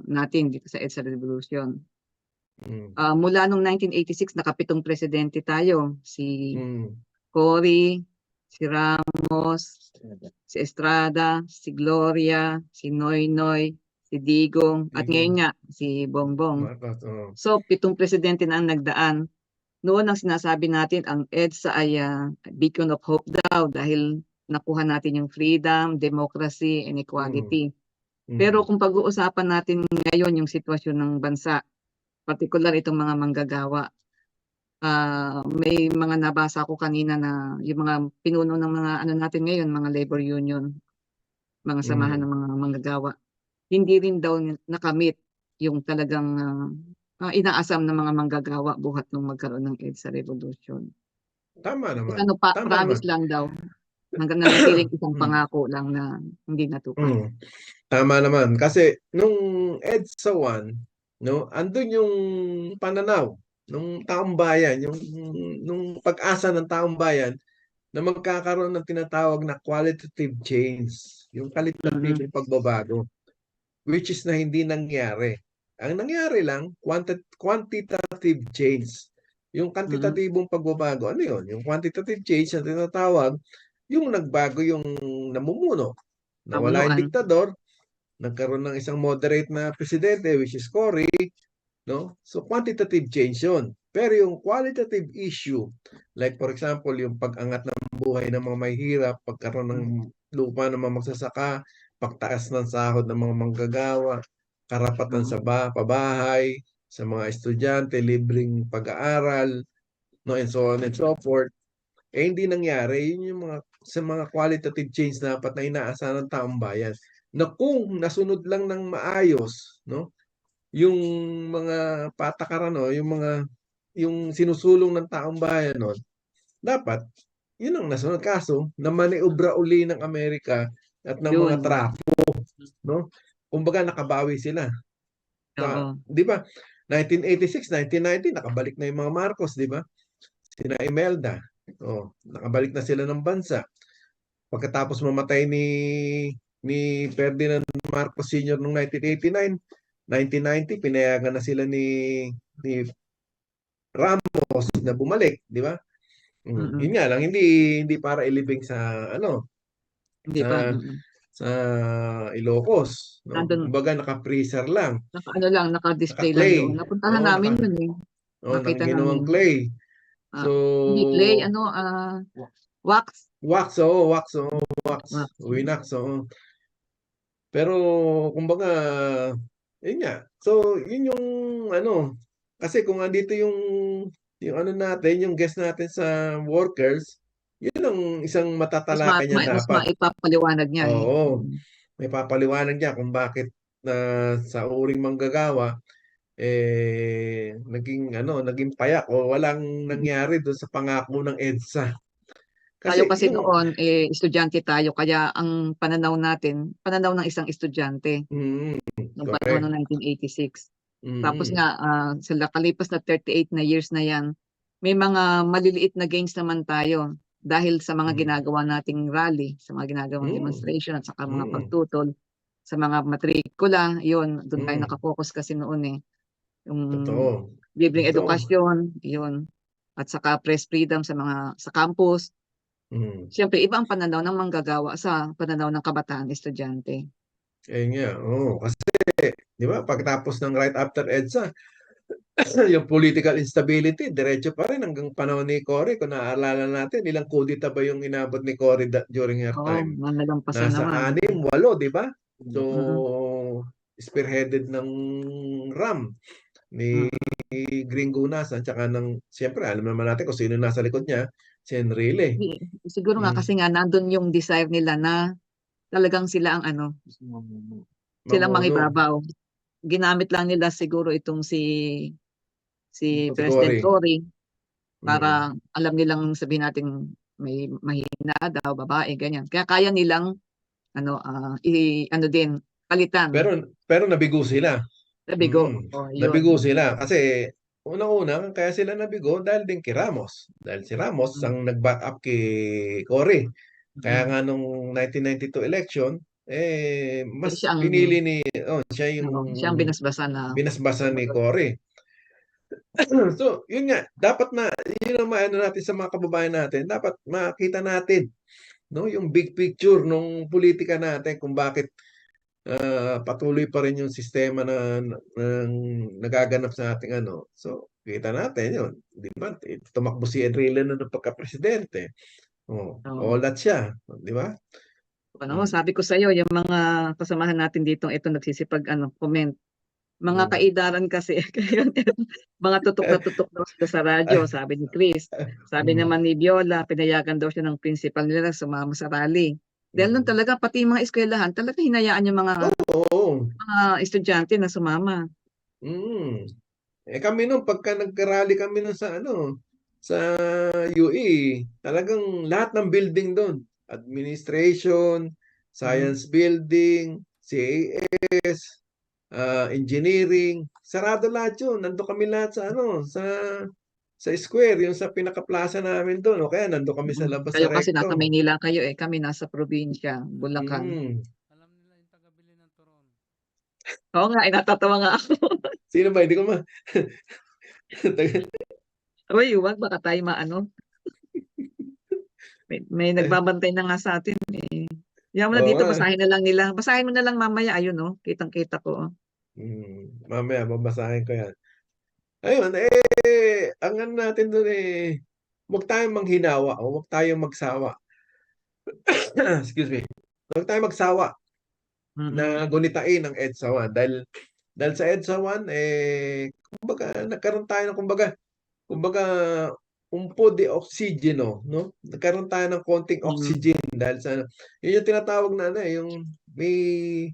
natin dito sa EDSA Revolution. Mula nung 1986, nakapitong presidente tayo. Si Cory, si Ramos, si Estrada, si Gloria, si Noynoy, si Digong, at ngayon nga, si Bongbong. So, 7 presidente na ang nagdaan. Noon ang sinasabi natin, ang EDSA ay beacon of hope daw dahil nakuha natin yung freedom, democracy, and equality. Pero kung pag-uusapan natin ngayon yung sitwasyon ng bansa, particular itong mga manggagawa, may mga nabasa ko kanina na yung mga pinuno ng mga ano natin ngayon, mga labor union, mga samahan Mm. ng mga manggagawa, hindi rin daw nakamit yung talagang inaasam ng mga manggagawa buhat nung magkaroon ng EDSA revolution. Tama Yung naman. ano pa, Tama naman. promise lang daw, hanggang nanatiling isang Mm. pangako lang na hindi natupad. Mm. Tama naman. Kasi nung EDSA 1, no, andun yung pananaw ng taong bayan, yung nung pag-asa ng taong bayan na magkakaroon ng tinatawag na qualitative change, yung Mm. kwalitatibong pagbabago, which is na hindi nangyari. Ang nangyari lang, quantitative change. Yung Mm. kantitatibong pagbabago, ano yun? Yung quantitative change na tinatawag, yung nagbago yung namumuno. Nawala yung Pamunuan. diktador, nagkaroon ng isang moderate na presidente, which is Cory, no? So quantitative change yun. Pero yung qualitative issue, like for example, yung pag-angat ng buhay ng mga mahihirap, pagkaroon ng lupa ng mga magsasaka, pagtaas ng sahod ng mga manggagawa, karapatan sa pabahay, sa mga estudyante, libreng pag-aaral, no, and so on and so forth. Eh hindi nangyari. Yun yung mga sa mga qualitative change na dapat na inaasahan ng taong bayan. Na kung nasunod lang ng maayos, no, yung mga patakaran, no, yung sinusulong ng taong bayan nun, dapat yun ang nasunod. Kaso na maniobra uli ng Amerika at ng mga Yun. trapo, no? Kumbaga nakabawi sila. Oo. Di ba? 1986, 1990, nakabalik na yung mga Marcos, di ba? Sina Imelda. Oh, nakabalik na sila ng bansa. Pagkatapos mamatay ni Ferdinand Marcos Sr. noong 1989, 1990, pinayagan na sila ni Ramos na bumalik, di ba? Yun Mm. nga lang, hindi para ilibing sa Hindi pa. sa sa Ilocos, no? Nandun, Kumbaga naka-freezer lang, ano lang, naka-display lang naka-clay. doon. Napuntahan Oo, namin yun eh. Nakita nakaginawang namin. clay. So, Hindi clay, wax. wax, wax, Wax. winax, oo. Pero kumbaga, yun nga. So, yun yung ano, kasi kung andito yung ano natin, yung guest natin sa workers, yun ang isang matatalakay niya Mas dapat. maipapaliwanag niya eh. Oo, may papaliwanag niya kung bakit sa uring manggagawa naging payak o walang nangyari doon sa pangako ng EDSA. Tayo Kasi kasi yung noon, estudyante tayo, kaya ang pananaw natin, pananaw ng isang estudyante noong panahon correct. ng 1986. Tapos Mm, nga, sa nakalipas na 38 na years na yan, may mga maliliit na gains naman tayo dahil sa mga mm, ginagawa nating rally, sa mga ginagawang mm, demonstration at saka mga mm, pagtutol sa mga matrikula, yun, doon tayo mm. nakafocus kasi noon eh. Yung Totoo. libreng Totoo. edukasyon, yun. At saka press freedom sa campus. Mm. Siyempre, iba ang pananaw ng manggagawa sa pananaw ng kabataan estudyante. Nga, oo. Kasi, di ba, pagtapos ng right after EDSA, yung political instability, diretso pa rin hanggang panahon ni Cory. Kung naaalala natin, ilang kudita ba yung inabot ni Cory during her Oo, time? nalampasan Nasa naman. 6, 8, di ba? So, Mm, spearheaded ng RAM ni mm. Gringo Nas at saka siyempre, alam naman natin kung sino nasa likod niya, si Enrile. Siguro nga Mm. kasi nga nandun yung desire nila na talagang sila ang silang Mamuno, mangibabaw. Ginamit lang nila siguro itong si si President Cory. Cory Mm. para alam nilang sabihin natin may mahina daw, babae, ganyan. Kaya kaya nilang ano din, palitan, Pero nabigo sila. bigo. Oh, yun. Nabigo sila kasi unang-una kaya sila nabigo dahil din kay Ramos. Dahil si Ramos Mm, ang nag-back up kay Cory. Kaya mm. nga nung 1992 election, mas Siya ang, pinili siya yung siya ang binasbasan na binasbasan ni Cory. So, yun nga, dapat yun ang maano natin sa mga kababayan natin, dapat makita natin, no, yung big picture ng politika natin kung bakit patuloy pa rin yung sistema nagaganap sa ating ano. So, kita natin yun. Di ba? Tumakbo si Enrile noong pagka-presidente. Oh, Oo. all that siya. Di ba? Ano, Mm. sabi ko sa iyo, yung mga kasamahan natin dito, ito nagsisipag comment. Mga Mm. kaidaran kasi. Kaya mga tutok na tutok daw sila sa radyo, sabi ni Chris. Sabi Mm. naman ni Viola, pinayagan daw siya ng principal nila na sumama sa rally. Dahil nun Mm. talaga, pati yung mga eskwelahan, talaga hinayaan yung Oo. mga estudyante na sumama. Mm. Kami nung pagka nag-rally kami nun sa sa UE, talagang lahat ng building doon, administration, science building, CAS, engineering, sarado lahat yun. Nandun kami lahat sa sa square, yung sa pinaka-plaza namin doon. O kaya nandun kami sa labas Kayo sa kasi nasa recto. Maynila kayo kami nasa probinsya, Bulacan. Mm. Alam nila yung taga-bili ng turon. Oo nga, natatawa nga ako. Sino ba? Hindi ko Uy, wag baka tayo maano. May nagbabantay na nga sa atin eh. Yaman na Oo dito, nga. basahin na lang nila. Basahin mo na lang mamaya, ayun oh, kitang-kita ko. Mamaya, babasahin ko yan. Ayun, ang ano natin doon huwag tayong manghinawa o huwag tayong magsawa. Excuse me. Huwag tayong magsawa na gunitain ang EDSA 1 dahil sa EDSA 1 kumbaga nagkaroon tayo ng kumbaga un po de oxigeno, no? Nagkaroon tayo ng konting oxygen dahil sa yun yung tinatawag na yung may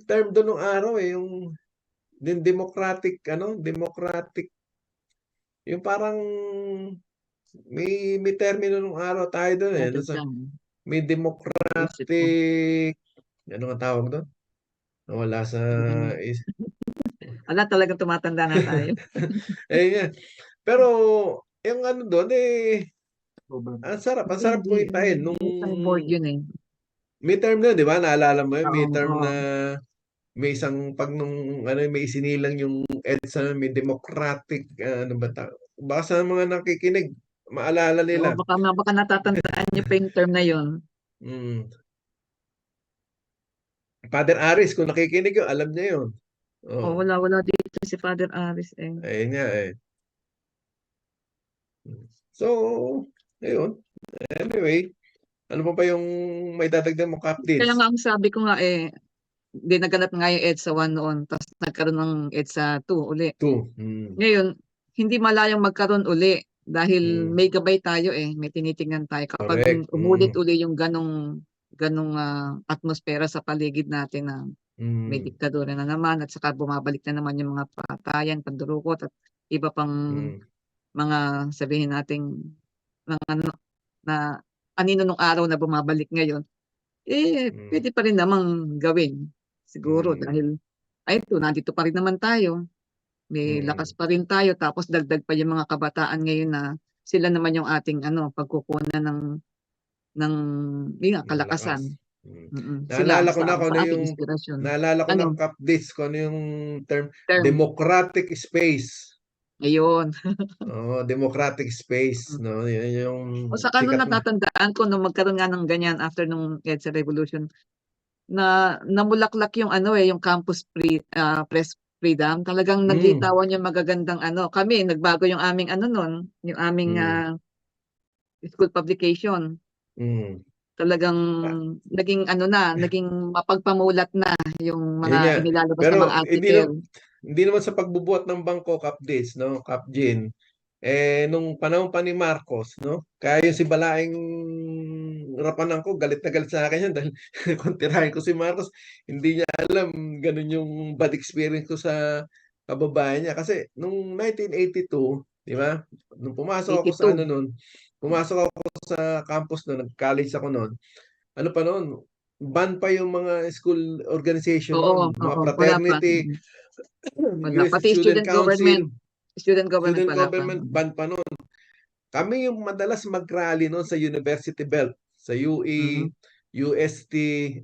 term doon nung araw yung democratic yung parang may termino nung araw tayo doon Noted doon sa lang. may Isip ko. democratic ano nga tawag doon? Nawala sa is Wala, talagang tumatanda na tayo. nga. Pero yung ano doon ang sarap Hindi, kunitain nung isang board yun eh. midterm na, 'di ba? Naalala mo yung Oo, midterm oo. na may isang pag nung may isinilang yung EDSA may democratic ano ba baka sa mga nakikinig maalala Oo, nila. baka natatandaan niyo pa yung term na yun. Mm. Father Aris, kung nakikinig yun, alam niya yun. Oh, Oh, wala dito si Father Aris eh. ayun nga So, ayun. Anyway, ano pa ba yung may dadagdag mo Kaya updates? nga ang sabi ko nga di naganap nga yung EDSA 1 noon, tapos nagkaroon ng EDSA 2 uli. Two. Ngayon, hindi malayang magkaroon uli dahil Mm. may gabay tayo may tinitingnan tayo. Kapag Correct. umulit uli yung ganong atmosfera sa paligid natin na may Mm. diktadura na naman at saka bumabalik na naman yung mga patayan, pandurukot at iba pang Mm. mga sabihin nating mga ano, na anino nung araw na bumabalik ngayon, Mm. pwede pa rin namang gawin siguro Mm. dahil nandito pa rin naman tayo. May Mm. lakas pa rin tayo tapos dagdag pa yung mga kabataan ngayon na sila naman yung ating pagkukunan ng yun nga, Malakas. kalakasan. Mm. Sila Naalala ko na kung ano sa ating yung inspirasyon. naalala ko na Ano, updates kung ano yung term term, democratic space. ayun. Oo, democratic space, no? Yun yung O saka nung sikat na. natatandaan ko nung magkaroon nga ng ganyan after nung EDSA Revolution na namulaklak yung yung campus press freedom. Talagang Mm. naglitawan yung magagandang kami nagbago yung aming nun, yung aming Mm. school publication. Mm. Talagang Ah, naging mapagpamulat na yung yun nga. mga inilalabas na mga Pero article. hindi naman sa pagbubuhat ng bangko updates, no? Capgin. Nung panahon pa ni Marcos, no? Kaya yung si Balaeng Rapanan ko, galit na galit sa akin yan dahil kung tirahin ko si Marcos, hindi niya alam ganun yung bad experience ko sa kababayan niya. Kasi nung 1982, di ba? Nung pumasok ako sa 82. pumasok ako sa campus noon, nag-college ako noon, ano pa noon, ban pa yung mga school organization Oo, noon, mga oo, wala pa. fraternity, Wala. US Pati Student Council, student government student wala pa. government, ban pa noon. Kami yung madalas mag-rally noon sa University Belt, sa UE, Mhm. UST,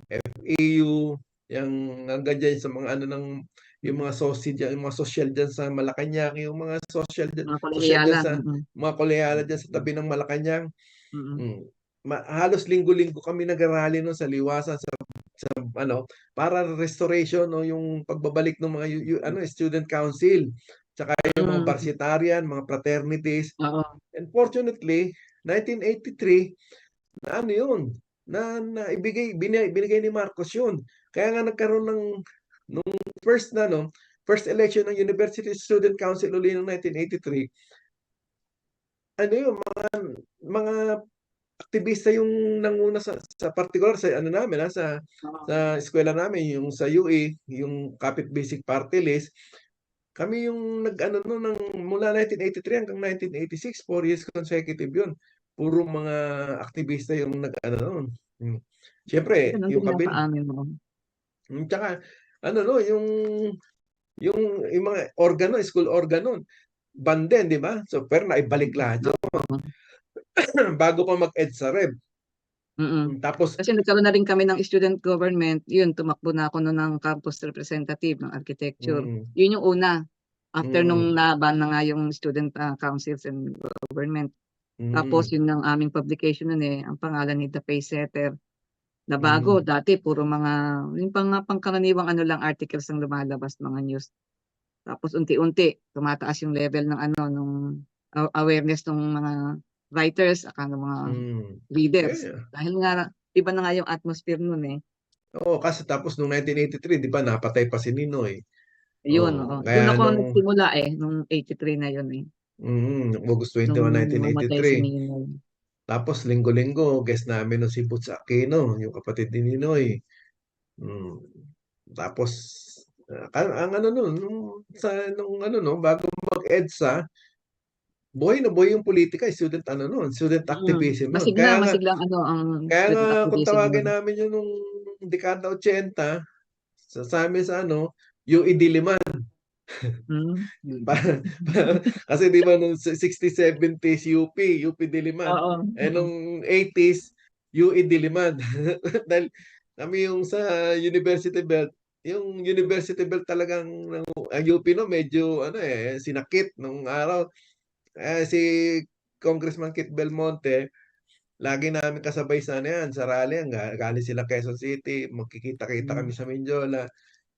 FAU, yung hanggang dyan sa mga yung mga social dyan sa Malacanang, yung mga Mga social dyan kolehiyalan. sa mga kolehiyala dyan sa tabi ng Malacanang. Mm. Mm. Halos linggo-linggo kami nag-rally noon sa Liwasan sa para restoration o yung pagbabalik ng mga student council tsaka yung mga Mm. varsitarian, mga fraternities. Oo. Unfortunately, 1983 na yun, na binigay ni Marcos yun. Kaya nga nagkaroon ng first na no, first election ng University Student Council uli noong 1983, ano yung mga aktivista yung nanguna sa particular sa ano namin sa eskwela namin yung sa UE, yung Kapit Basic Party List. Kami yung nag-ano no ng mula 1983 hanggang 1986, 4 years consecutive yun. Puro mga aktivista yung nag-ano noon. Siyempre, Ganun yung din yan kabin. sa amin mo. Tsaka ano no, yung mga organo, school organo, band din, di ba? So, pero naibalik lahat yun. Bago pa mag-EDSA Rev. Tapos, Kasi nagkaroon na rin kami ng student government, yun, tumakbo na ako noon ng campus representative ng architecture. Yun yung una. After nung naban na nga yung student councils and government. Tapos yun ang aming publication nun ang pangalan ni The Pacesetter. Na bago, dati puro mga, yung pangkaraniwang ano lang articles ang lumalabas, mga news. Tapos unti-unti, tumataas yung level ng ano, nung awareness ng mga writers, ng mga readers. Dahil nga, iba na nga yung atmosphere nun oo, kasi tapos nung 1983, di ba, napatay pa si Ninoy. Ayun, Oo, doon kaya ako nung nagsimula nung 83 na yun August 21, nung namatay si 1983. Ninoy. Tapos linggo-linggo, guest namin no si Butch Aquino, yung kapatid ni Ninoy. Tapos, ang ano nun, nung ano no, bago mag-EDSA, buhay na buhay yung politika, student activism nun. Masiglang ano ang Kaya nga student kung activism tawagin nun. namin yun nung dekada 80, sa amin sa ano, UE Diliman. Kasi di ba nung 60s, 70s, UP Diliman. Oo. Nung 80s, UE Diliman. Dahil kami yung sa University Belt, yung University Belt talagang ang UP no, medyo sinakit nung araw. Si Congressman Kit Belmonte, lagi namin kasabay sa sa rally. Galing sila Quezon City, magkikita-kita kami sa Mindiola,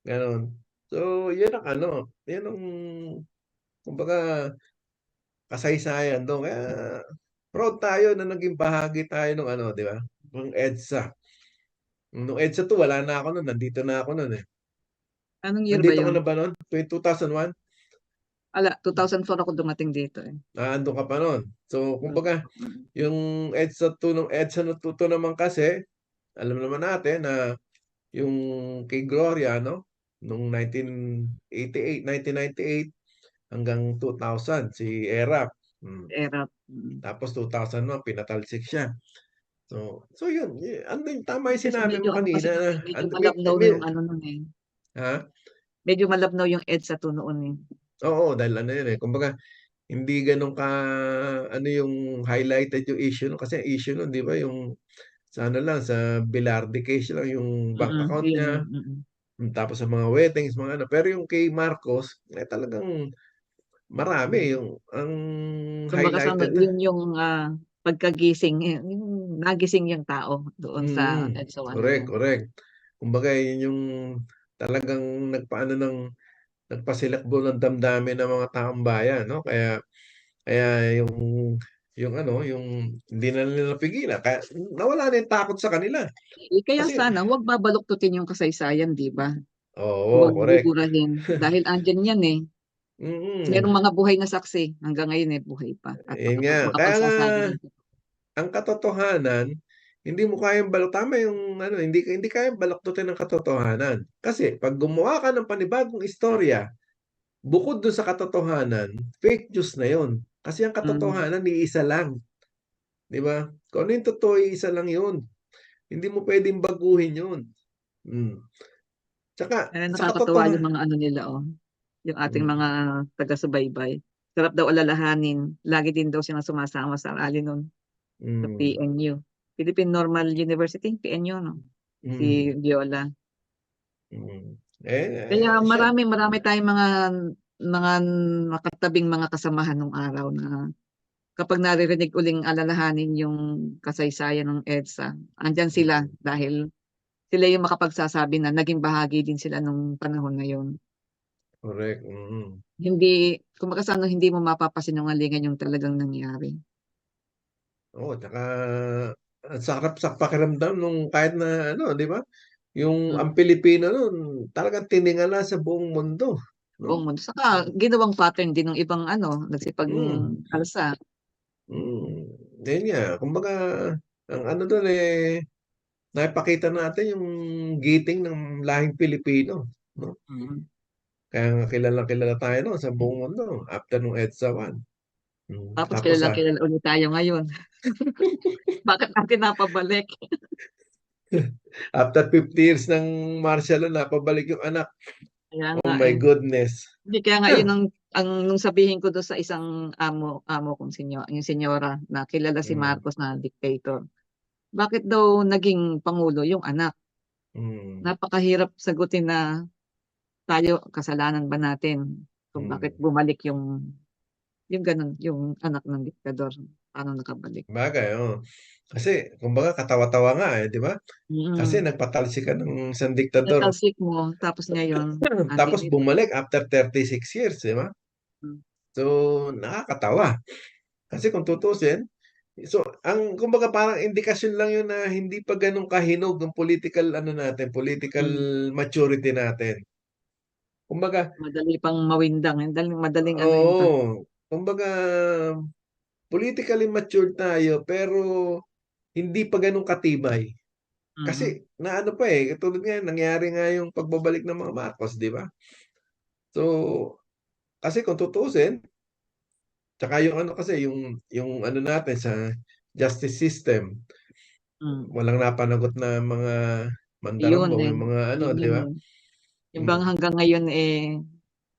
ganon. So, yan ang kumbaga, kasaysayan doon. Kaya, proud tayo na naging bahagi tayo ng di ba? Ng EDSA. Nung EDSA 2, wala na ako noon. Nandito na ako noon Anong year ba Nandito ka yun? na ba noon? 2001? 2004 ako dumating dito Andun ka pa noon. So, kumbaga, yung EDSA 2, nung EDSA 2 naman kasi, alam naman natin na yung kay Gloria, nung 1998 hanggang 2000, si ERAP. Era. Tapos 2001, pinatalsik siya. So yun. Tama yung Kasi sinabi medyo mo ano kasi kanina. medyo malabnaw yung ano nun Ha? Medyo malabnaw yung EDSA 2 noon Oo, dahil yun kumbaga, hindi ganun yung highlighted yung issue nun. Kasi issue nun, di ba, yung sa sa Velarde case lang, yung bank account Yun niya. Tapos sa mga weddings, mga Pero yung kay Marcos, talagang marami ang Kumbaga highlighted. yun yung pagkagising, yung nagising yung tao doon sa EDSA 1 na yun. Correct. Kumbaga, yun yung talagang nagpasilakbo ng damdamin ng mga taong bayan, no? Kaya yung hindi na nila napigilan. Kaya nawala na yung takot sa kanila. Kaya Kasi, sana huwag babaluktutin yung kasaysayan, di ba? oo, Huwag correct. buburahin. Dahil andyan yan Merong mga buhay na saksi. Hanggang ngayon buhay pa. At Yun nga. Kaya nga, makapagsasabi ng ang katotohanan, hindi mo kayang tama yung hindi kayang baluktutin ng katotohanan. Kasi pag gumawa ka ng panibagong istorya, bukod doon sa katotohanan, fake news na yon. Kasi ang katotohanan, iisa lang. Di ba? Kung ano yung totoo, iisa lang yun. Hindi mo pwedeng baguhin yun. Tsaka, Kaya sa nakakatuwa yung katotohanan, mga ano nila yung ating mga taga-subaybay. Sarap daw alalahanin. Lagi din daw silang sumasama sa rally nun sa PNU. Philippine Normal University, PNU, no? Si Viola. Kaya siya, marami tayong mga nakatabing mga kasamahan nung araw na kapag naririnig uling alalahanin yung kasaysayan ng EDSA, andyan sila dahil sila yung makapagsasabi na naging bahagi din sila nung panahon na yun. correct. Hindi, kumbaga sa hindi mo mapapasinungalingan yung talagang nangyari. Oo, tsaka, ang sarap sa pakiramdam nung kahit na, di ba? ang Pilipino nun talagang tiningala sa buong mundo, no? buong mundo. Saka ginawang pattern din ng ibang Mm. nagsipag-alsa. Yun nga, kumbaga ang ano dun naipakita natin yung giting ng lahing Pilipino, no? Mm. Kaya nga kilalang-kilala tayo nun sa buong mundo after nung EDSA 1. Tapos Tapos kilalang-kilala ulit tayo ngayon. Bakit natin napabalik? after 50 years ng martial law, napabalik yung anak. Kaya Oh nga my goodness. Hindi, kaya nga yun ang nung sabihin ko doon sa isang amo kong yung senyora na kilala si Mm. Marcos na dictator. Bakit daw naging pangulo yung anak? Mm. Napakahirap sagutin na tayo, kasalanan ba natin kung bakit bumalik yung ganun, yung anak ng diktador. Paano nakabalik? Bagay, oh. Kasi kumbaga katawa-tawa nga di ba? Kasi Mm. nagpatalsikan ng isang diktador. Natalsik mo, tapos ngayon, Tapos andito. bumalik after 36 years, di ba? Mm. So, nakakatawa. Kasi kung tutusin, so ang kumbaga parang indikasyon lang yun na hindi pa ganun kahinog ng political political maturity natin. Kumbaga, Madali pang mawindang, madaling yung kumbaga politically matured tayo pero hindi pa ganun katibay. Kasi naano pa katulad nga nangyari nga yung pagbabalik ng mga Marcos, di ba? So, kasi kung tutusin, tsaka yung kasi yung natin sa justice system, walang napanagot na mga Yun mandarambong, yung mga yun di yun ba? Yung bang hanggang ngayon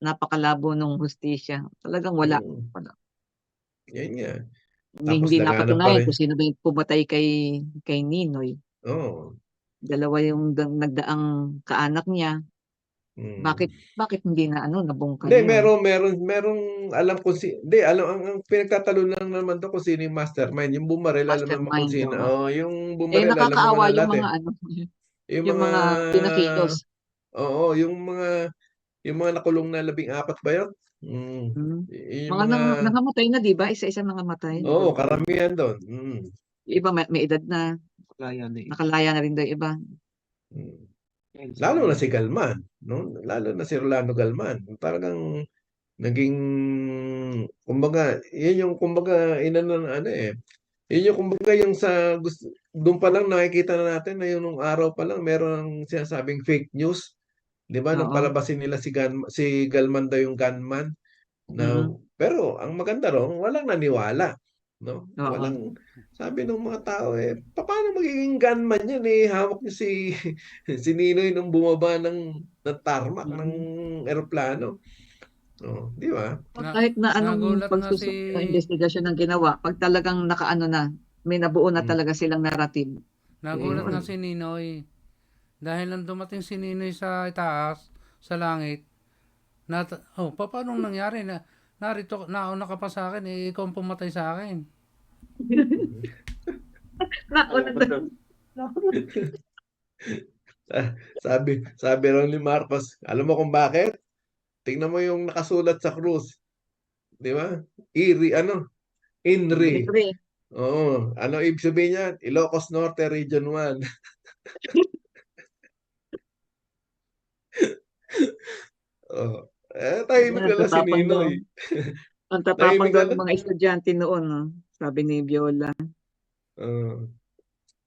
napakalabo nung hustisya. Talagang wala. Mm. Wala. Yan nga. Tapos Hindi laganap pa napatunayan rin. kung sino ba yung pumatay kay Ninoy. Oo. Dalawa yung nagdaang kaanak niya. Mm. Bakit hindi nabungkal Hindi, yun? merong alam ko hindi, alam ang pinagtatalo lang naman doon kung sino yung mastermind. Yung bumaril, alam naman kung Mastermind, sino. oo. Yung bumaril, alam naman Nakakaawa na yung lahat mga Yung yung mga, mga pinakilos. oo, yung mga nakulong na 14 ba yun? Yung Mga mga, nangamatay na, di ba? Isa-isa nangamatay. oo, karamihan doon. Yung iba may edad na. Kaya na eh. Nakalaya na rin daw yung iba. Lalo na si Galman, no? Lalo na si Rolando Galman. Talagang naging, kumbaga, yun yung kumbaga, yun yung kumbaga yung doon pa lang nakikita na natin na yun nung araw pa lang meron sinasabing fake news. Di ba? Nung Oo. palabasin nila si Galman daw yung gunman. Pero ang maganda ron, walang naniwala. No? Oo. Sabi ng mga tao paano magiging gunman yan hawak niya si Ninoy nung bumaba ng tarmac ng eroplano. Di ba? Kahit na anong Nagulat nga si investigasyon ng ginawa, pag talagang may nabuo na talaga silang narrative. nagulat nga Mm. si Ninoy dahil nang dumating si Ninoy sa itaas, sa langit. Paano nangyari na narito nauna ka pa sa akin, ikaw ang pumatay sa akin. Nauna na. Sabi raw ni Marcos, alam mo kung bakit? Tingnan mo yung nakasulat sa krus. Di ba? INRI. Oo. Ano ibig sabihin niyan? Ilocos Norte, Region 1. Tahimik na lang si Ninoy. Ang tatapang Tahimik daw na ng lang. mga estudyante noon, sabi ni Viola.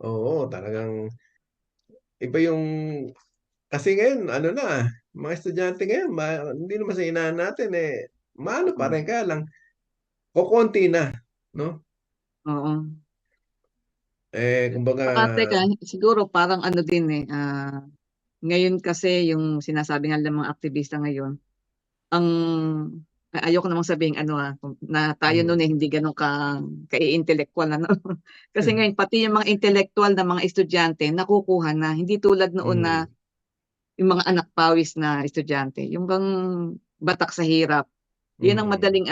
Oo, talagang iba yung kasi ngayon, mga estudyante ngayon, hindi naman sa inaan natin maano pa rin kaya lang, kukonti na, no? Oo. Kumbaga, Teka, siguro parang din ngayon kasi yung sinasabi nga ng mga aktivista ngayon, ang ayoko namang sabihin na tayo noon hindi gano'n ka-intellectual Kasi ngayon pati yung mga intellectual na mga estudyante nakukuha na, hindi tulad noon na yung mga anak pawis na estudyante, yung bang batak sa hirap. Yun ang madaling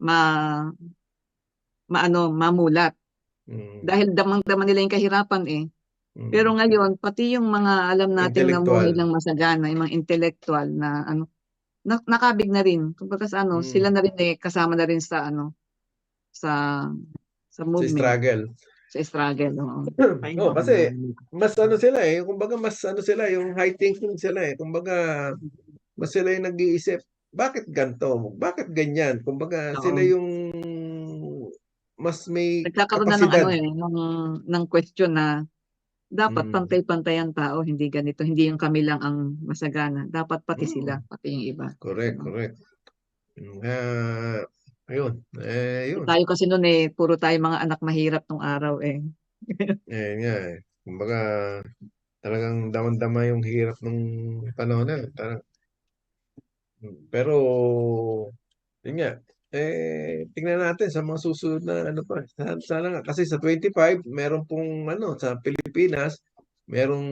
ma mamulat. Dahil damang-dama nila yung kahirapan Pero ngayon, pati yung mga alam nating namuhay intellectual. ng masagana, yung mga intellectual na nakabig na rin. Kumbaga sila na rin kasama na rin sa sa Sa movement. struggle. Sa struggle, oo. Ay, Oh, kasi narinig. mas ano sila eh, kumbaga mas ano sila, yung high thinking sila eh. Kumbaga mas sila yung nag-iisip, bakit ganto? Bakit ganyan? Kumbaga sila Oo. yung mas may Nagkakaroon na ng ano, kapasidad. ng question na dapat Mm, pantay-pantay ang tao, hindi ganito, hindi yung kami lang ang masagana, dapat pati sila, mm, pati yung iba, 'di correct, ba? correct. Kaya, ayun, yun. Tayo kasi no'n, puro tayo mga anak mahirap nung araw, eh. Yun nga eh. Kumbaga, talagang damang-dama yung hirap nung panahon na yun. Pero, yun nga, tingnan natin sa mga susunod na ano pa. Sana nga, kasi sa 25, meron pong ano, sa Pilipinas, merong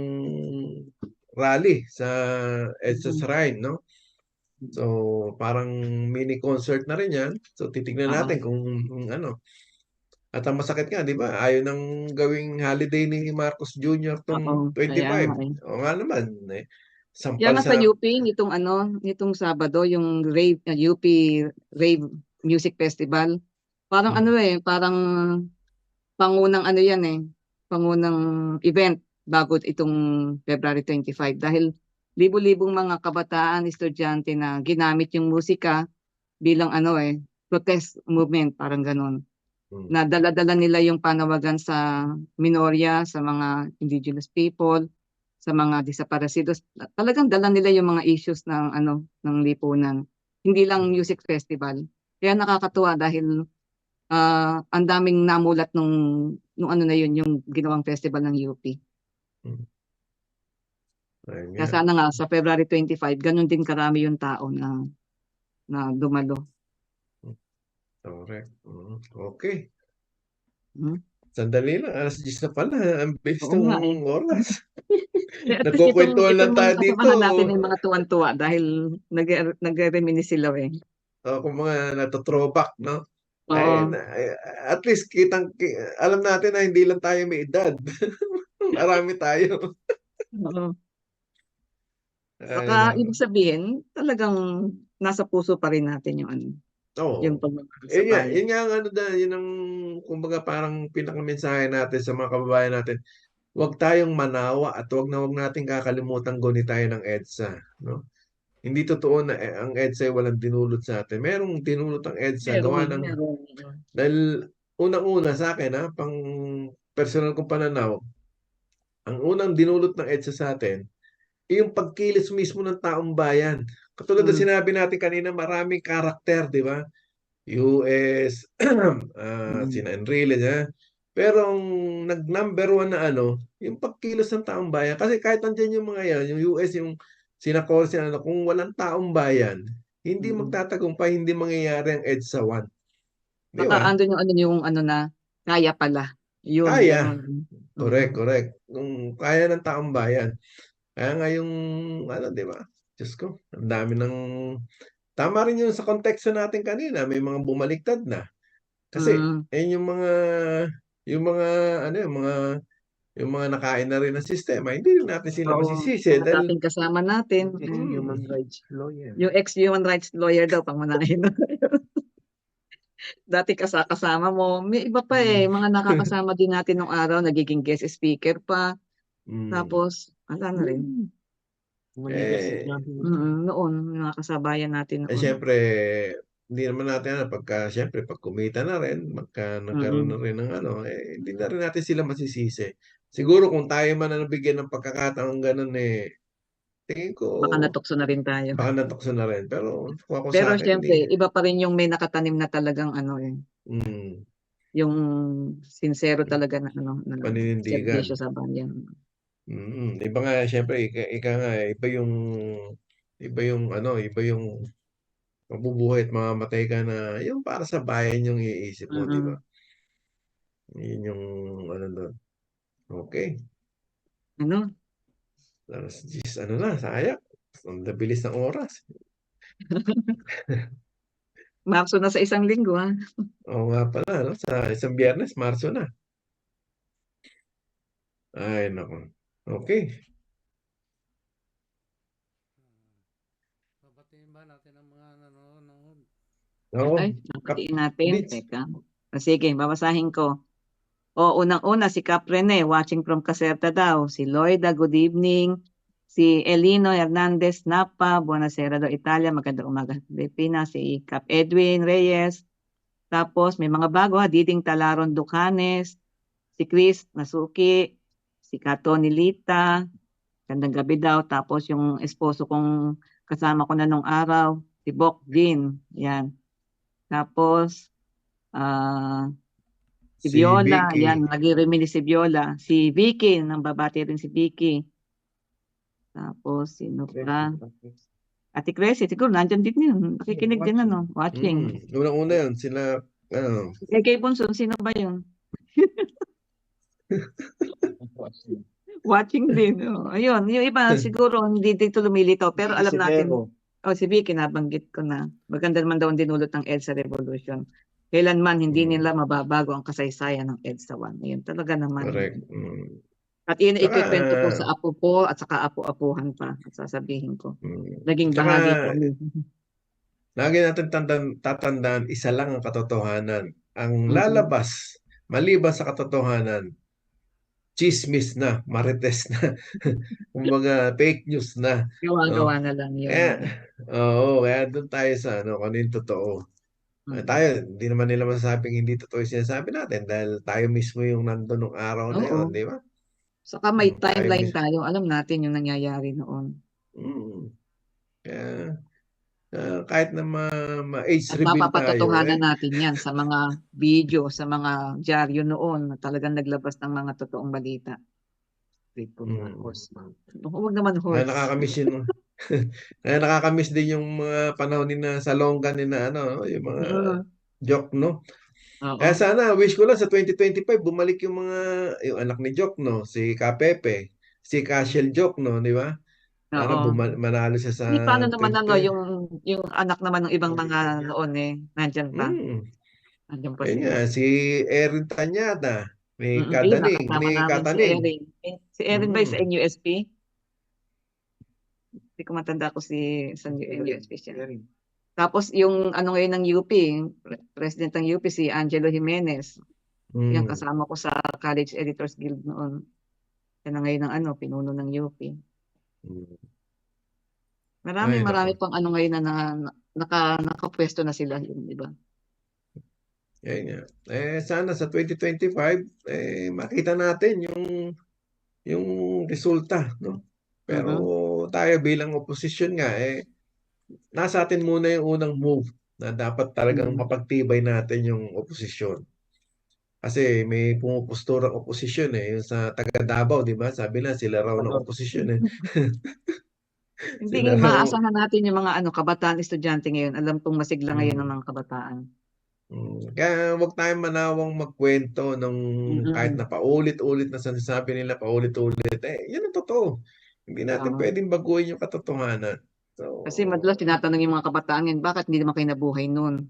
rally sa EDSA Mm, Shrine, no? So, parang mini concert na rin yan. So, titignan oo, natin kung ano. At ang masakit nga, di ba? Ayaw nang gawing holiday ni Marcos Jr. oo, tong kaya nga, 25. eh. O nga naman, Kaya sampal nga sa sa... UP nitong Sabado yung UP Rave Music Festival, parang Hmm, ano, parang pangunang ano 'yan, pangunang event bago itong February 25 dahil libo-libong mga kabataan, estudyante na ginamit yung musika bilang ano, protest movement parang gano'n. hmm, Na dala-dala nila yung panawagan sa minorya, sa mga indigenous people, sa mga desaparecidos. Talagang dala nila yung mga issues ng ano, ng lipunan. Hindi lang hmm, music festival. Kaya nakakatuwa dahil, ang daming namulat nung ano na yun, yung ginawang festival ng UP. hmm. Ayun Kaya nga. sana nga sa February 25 gano'n din karami yung tao na na dumalo. Hmm, correct. Okay. Hmm, Sandali lang, alas 10 na pala. Ang bilis oo nga, ng oras. At least Nagkukwentuhan lang itong tayo mga dito. kasamahan natin ay mga tuwang-tuwa dahil nagre-reminisce sila, eh. Kung mga nato-throwback, no? Ay, Oo, at least alam natin na hindi lang tayo may edad. Marami tayo. oo. Ay, Baka nako. ibig sabihin talagang nasa puso pa rin natin yung ano, yung Oo. pagmamahal sa Yun bayan. nga ang ano yun ang kumbaga parang pinakamensahe natin sa mga kababayan natin. Huwag tayong manawa at huwag nating kakalimutan gunitain ng EDSA, no? Hindi totoo na ang EDSA ay walang dinulot sa atin. Merong dinulot ang EDSA gawa Meron, ng meron. dahil unang-una sa akin pang personal kong pananaw, ang unang dinulot ng EDSA sa atin yung pagkilos mismo ng taong bayan. Katulad na Hmm, sinabi natin kanina, maraming karakter, di ba? US, mm, sina Enrile niya. Pero ang nag-number one na ano, yung pagkilos ng taong bayan. Kasi kahit nandiyan yung mga yan, yung US, yung sina Corsi, ano, kung walang taong bayan, hindi mm. magtatagumpay, hindi mangyayari ang EDSA 1. Di Baka ba? andun yung ano na, kaya pala. Yun, Kaya. gano'n. Correct, Mm, correct. Kung kaya ng taong bayan. Kaya nga yung, ano, di ba? Diyos ko, ang dami ng... Tama rin yung sa konteksto natin kanina, may mga bumaliktad na. Kasi, hmm, yung mga, ano yung mga nakain na rin ng sistema, hindi rin natin sila oo. masisisi Mga dahil, dating kasama natin, Ex-human rights lawyer. yung ex-human rights lawyer daw pangunahin. Dati kasama mo, may iba pa, mga nakakasama din natin nung araw nagiging guest speaker pa, mm, tapos wala na rin. Manligas sa eh, Johnson. Noon mga kasabayan natin noon. siyempre, hindi naman natin, siyempre, pag kumita na rin, nagkaroon Mm, na rin ng ano, hindi na rin natin sila masisisi. Siguro kung tayo man ang nabigyan ng pagkakataong ganun, tingin ko, baka natukso na rin tayo. baka natukso na rin. Pero kung ako sa Pero akin, hindi. siyempre iba pa rin yung may nakatanim na talagang ano, Mm, yung sincero talaga na ano, na paninindigan. serbisyo sa bayan. Iba nga siyempre ika nga iba yung ano, iba yung mabubuhay at mamamatay ka na yung para sa bayan yung iisip mo, di ba? Mm. Yun yung ano doon. Okay. Ano, Ano na, sayang. Ang bilis ng oras. Marso na sa isang linggo, Oo nga pala, no? Sa isang Biyernes, Marso na. Ay, nako. Okay. Babatiin ba natin ang mga nanonood? Oo. Ay, Kap, babatiin natin, Dits. teka. Sige babasahin ko. O, unang-una si Cap Rene, watching from Caserta daw. Si Loida, good evening. Si Elino Hernandez Napa, Buonasera daw Italia, magandang umaga Pilipinas. Si Cap Edwin Reyes. Tapos may mga bago ha, Diding Talaron Ducanes, si Chris Nasuki, si Kato Nilita, gandang gabi daw. Tapos yung esposo kong kasama ko na nung araw, si Bok Din. Yan. Tapos, si Si Viola, Vicky. yan, nag-reminis si Viola. Si Vicky, nang babati rin si Vicky. Tapos, sino pa? Ate Crescy, siguro nandyan din yun. Nakikinig din, ano, watching. Unang-una yun, sila, ano, Kay Bunson, sino ba yun? Watching din. Oh. Ayun, yung iba siguro hindi dito lumilitaw, pero alam natin, si Vicky, nabanggit ko na. Maganda naman daw ang dinulot ng EDSA Revolution. Kailanman hindi nila mababago ang kasaysayan ng EDSA 1. Ayun, talaga naman. correct. At yun Saka, ikikwento ko sa apo ko at saka apo-apuhan pa at sasabihin ko. Naging Saka, bahagi ko. lagi natin tatandaan, isa lang ang katotohanan. Ang lalabas, maliban sa katotohanan, chismis na, marites na, kumbaga fake news na. Gawa-gawa na lang yun. Kaya doon tayo sa ano, kung ano yung totoo. Tayo, hindi naman nila masasabing hindi totoo yung sinasabi natin dahil tayo mismo yung nandun nung araw na yun, di ba? Saka may Tayo timeline mismo. tayo. Alam natin yung nangyayari noon. Kaya kahit na ma-age At reveal tayo, mapapatotohanan natin yan sa mga video, sa mga dyaryo noon na talagang naglabas ng mga totoong balita. Huwag naman kaya horse. nakakamiss yun. Kaya nakakamiss din yung mga panahon ni na Salonga ni na ano, yung mga joke, no? Oo. Kaya sana, wish ko lang sa 2025, bumalik yung yung anak ni Joke, no? Si Kapepe, si Cashel Joke, no? Di ba? Sana Oo. manalo siya sa Paano naman 2020. yung anak naman ng ibang mga noon nandyan pa. Nandyan pa Ayun sila. nga, si Erin Tanyada, ni Ayun, Kataning, nakasama ni namin si Kataning. Erin. Si Erin ba sa NUSP? Hindi ko matanda ko sa NUSP siya. Tapos yung ano ngayon ng UP, president ng UP, si Angelo Jimenez. Yan, kasama ko sa College Editors Guild noon. Yan na ngayon ng pinuno ng UP. Marami pang ano ngayon na nakapwesto na sila yun, di ba? Yan nga. Sana sa 2025, makita natin yung resulta, no? Pero tayo bilang oposisyon nga, nasa atin muna yung unang move na dapat talagang mapagtibay natin yung oposisyon. Kasi may pumuposturang oposisyon yung sa taga Davao, di ba? Sabi na sila raw ng oposisyon Hindi Sila raw. maaasahan natin yung mga kabataan estudyante ngayon. Alam kong masigla ngayon ng mga kabataan. Kaya huwag tayong manawang magkwento ng kahit na paulit-ulit na sinasabi nila, paulit-ulit. Yan ang totoo. Hindi natin pwedeng baguhin yung katotohanan. So, Kasi madalas tinatanong yung mga kabataan ngayon, bakit hindi naman kayo nabuhay noon?